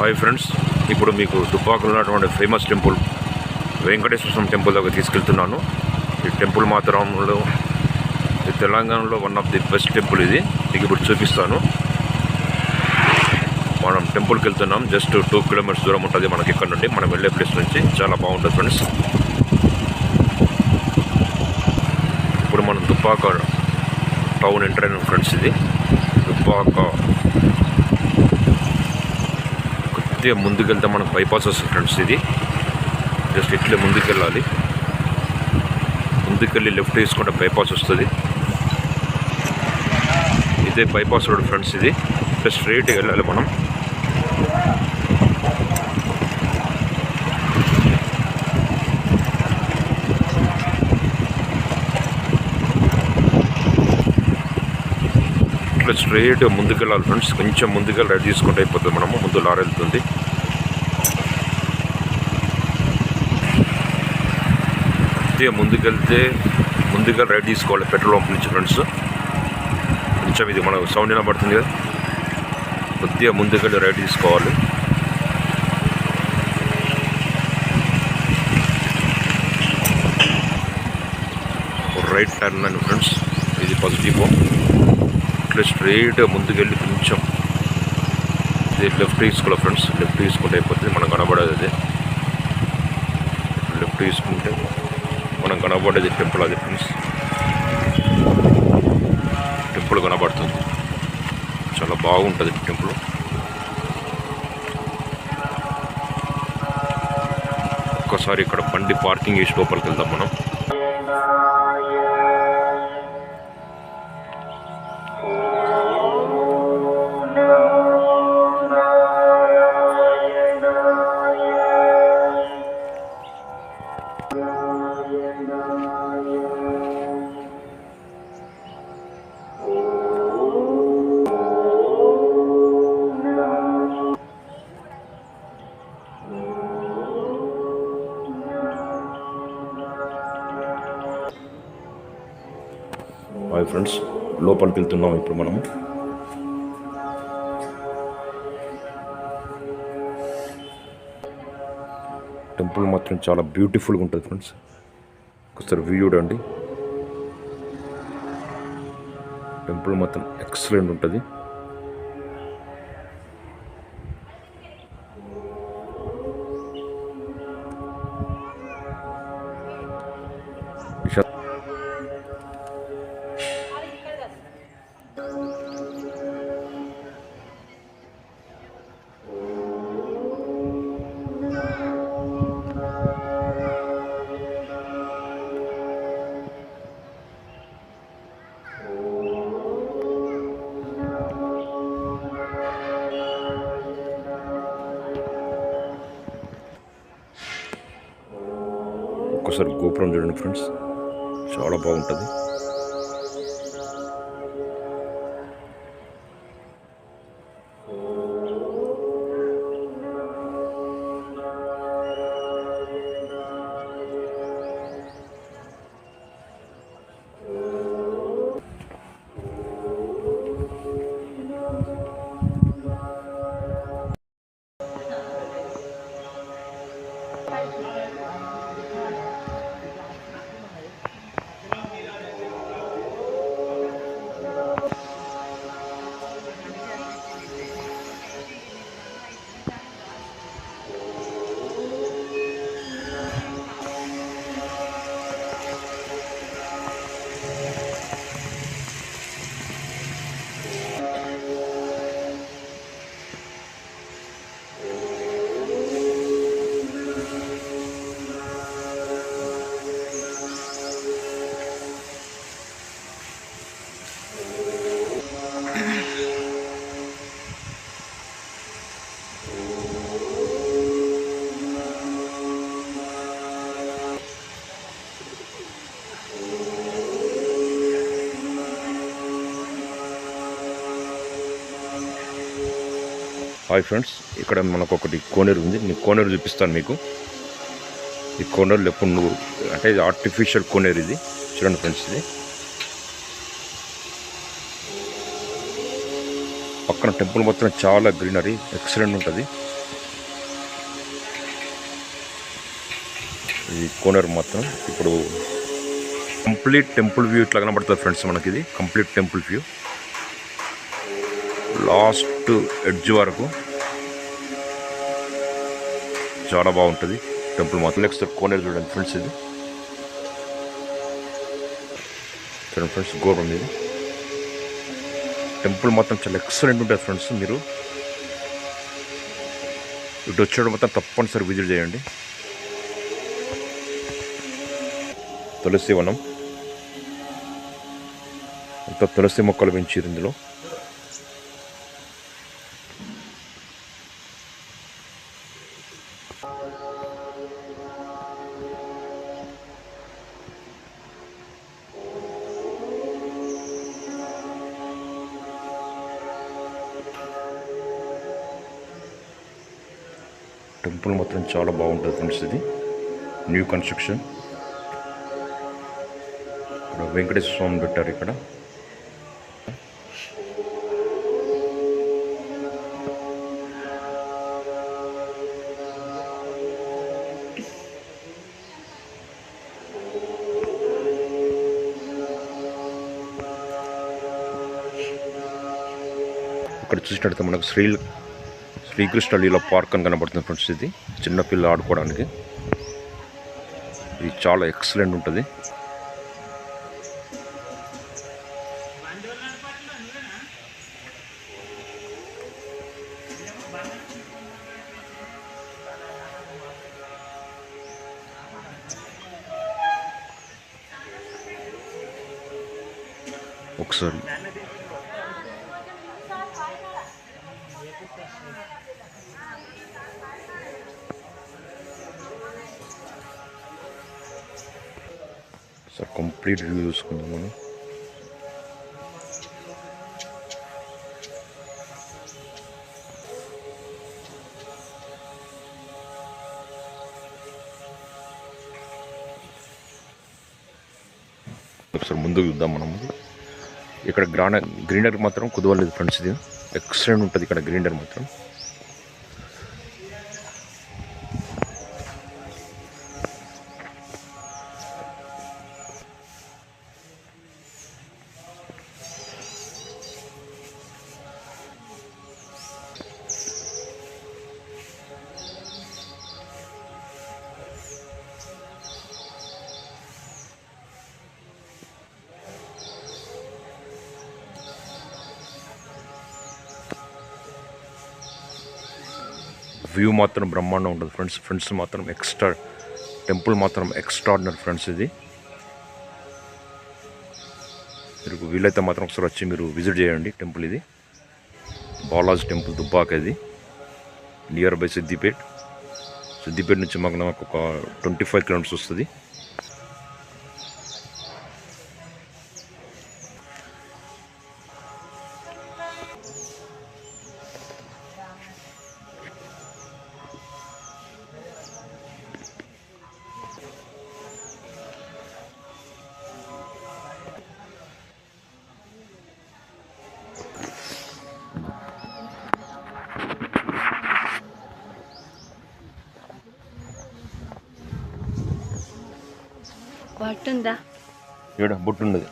Hi friends, ఇప్పుడు మీకు దుబ్బాకలో ఉన్నటువంటి ఫేమస్ టెంపుల్ వెంకటేశ్వర స్వామి టెంపుల్ దగ్గర తీసుకెళ్తున్నాను. ఈ టెంపుల్ మాత్రంలో తెలంగాణలో one of the best temple. ఇది మీకు ఇప్పుడు చూపిస్తాను. మనం టెంపుల్కి వెళ్తున్నాం. జస్ట్ 2 కిలోమీటర్స్ దూరం ఉంటుంది మనకి ఇక్కడ నుండి, మనం వెళ్ళే ప్లేస్ నుంచి. చాలా బాగుంటుంది ఫ్రెండ్స్. ఇప్పుడు మనం దుబ్బాక టౌన్ ఎంటర్ అయిన ఫ్రెండ్స్. ఇది దుబ్బాక కొద్దిగా ముందుకెళ్తే మనకు బైపాస్ వస్తుంది ఫ్రెండ్స్. ఇది జస్ట్ ఇట్లే ముందుకెళ్ళాలి. ముందుకెళ్ళి లెఫ్ట్ తీసుకుంటే బైపాస్ వస్తుంది. ఇదే బైపాస్ రోడ్ ఫ్రెండ్స్. ఇది ఇట్లా స్ట్రైట్గా వెళ్ళాలి మనం. ఇట్లా స్ట్రైట్గా ముందుకెళ్ళాలి ఫ్రెండ్స్. కొంచెం ముందుకెళ్ళి రైట్ తీసుకుంటే అయిపోతుంది. మనము ముందు లారీ వెళ్తుంది. కొద్దిగా ముందుకెళ్ళి రైట్ తీసుకోవాలి పెట్రోల్ పంప్ నుంచి ఫ్రెండ్స్. కొంచెం ఇది మనకు సౌండ్ వినబడుతుంది కదా. కొద్దిగా ముందుకెళ్ళి రైట్ తీసుకోవాలి. రైట్ టర్న్ అని ఫ్రెండ్స్. ఇది పాజిటివ్. ఇట్లా స్ట్రైట్గా ముందుకెళ్ళి కొంచెం ఇది లెఫ్ట్ తీసుకోవాలి ఫ్రెండ్స్. లెఫ్ట్ తీసుకుంటే అయిపోతుంది. మనం కనబడేది అదే. లెఫ్ట్ తీసుకుంటే మనం కనబడేది టెంపుల్ అది ఫ్రెండ్స్. టెంపుల్ కనబడుతుంది. చాలా బాగుంటుంది టెంపుల్. ఒక్కసారి ఇక్కడ బండి పార్కింగ్ చేసి లోపలికి వెళ్దాం మనం. హాయ్ ఫ్రెండ్స్, లోపలికి వెళ్తున్నాం ఇప్పుడు మనము. టెంపుల్ మాత్రం చాలా బ్యూటిఫుల్గా ఉంటుంది ఫ్రెండ్స్. ఒకసారి వ్యూ చూడండి. టెంపుల్ మాత్రం ఎక్సలెంట్ ఉంటుంది. ఒకసారి గోపురం చూడండి ఫ్రెండ్స్, చాలా బాగుంటుంది. హాయ్ ఫ్రెండ్స్, ఇక్కడ మనకు ఒకటి కోనేరు ఉంది. నేను కోనేరు చూపిస్తాను మీకు. ఈ కోనేరు ఎప్పుడు అంటే ఇది ఆర్టిఫిషియల్ కోనేరు. ఇది చూడండి ఫ్రెండ్స్. ఇది పక్కన టెంపుల్ మొత్తం చాలా గ్రీనరీ ఎక్సలెంట్ ఉంటుంది. ఈ కోనర్ మొత్తం ఇప్పుడు కంప్లీట్ టెంపుల్ వ్యూ ఇట్లా కనబడుతుంది ఫ్రెండ్స్. మనకి ఇది complete temple view last edge వరకు చాలా బాగుంటుంది టెంపుల్ మొత్తం. నెక్స్ట్ కోనర్ చూడండి ఫ్రెండ్స్, ఇది చూడండి ఫ్రెండ్స్, గోపురం ఇది. టెంపుల్ మొత్తం చాలా ఎక్సలెంట్ ఉంటుంది ఫ్రెండ్స్. మీరు ఇటు వచ్చేటప్పుడు మొత్తం తప్పనిసరి విజిట్ చేయండి. తులసి వనం, అంత తులసి మొక్కలు పెంచారు ఇందులో. టెంపుల్ మొత్తం చాలా బాగుంటుంది ఫ్రెండ్స్. ఇది న్యూ కన్స్ట్రక్షన్. ఇక్కడ వెంకటేశ్వర స్వామి పెట్టారు. ఇక్కడ ఇక్కడ చూసినట్లయితే మనకు శ్రీకృష్ణ లీల పార్క్ అని కనబడుతుంది ఫ్రెండ్స్. ఇది చిన్నపిల్ల ఆడుకోవడానికి. ఇది చాలా ఎక్సలెంట్ ఉంటుంది. ఒకసారి సార్ కంప్లీట్ వ్యూ చూసుకుందాం మనం. ఒకసారి ముందుకు చూద్దాం మనం. ఇక్కడ గ్రీనరీ మాత్రం కుదవలేదు ఫ్రెండ్స్. ఇది ఎక్సలెంట్ ఉంటుంది ఇక్కడ గ్రీనరీ మాత్రం. వ్యూ మాత్రం బ్రహ్మాండం ఉంటుంది ఫ్రెండ్స్ మాత్రం టెంపుల్ మాత్రం ఎక్స్ట్రాడినరీ ఫ్రెండ్స్. ఇది మీరు వీలైతే మాత్రం ఒకసారి వచ్చి మీరు విజిట్ చేయండి టెంపుల్. ఇది బాలాజీ టెంపుల్ దుబ్బాక. ఇది నియర్ బై సిద్దిపేట్ నుంచి మాకు ఒక 25 కిలోమీటర్స్ వస్తుంది. బొట్టుందా? బొట్టు ఉన్నది.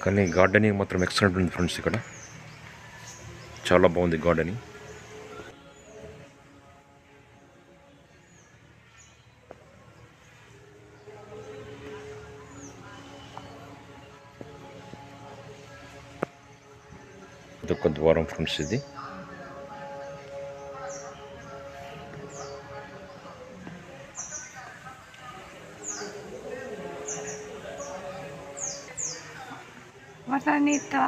కానీ గార్డెనింగ్ మాత్రం ఎక్సలెంట్ ఉంది ఫ్రెండ్స్. ఇక్కడ చాలా బాగుంది గార్డెనింగ్. ఇదొక ద్వారం ఫ్రెండ్స్. ఇది Masanita.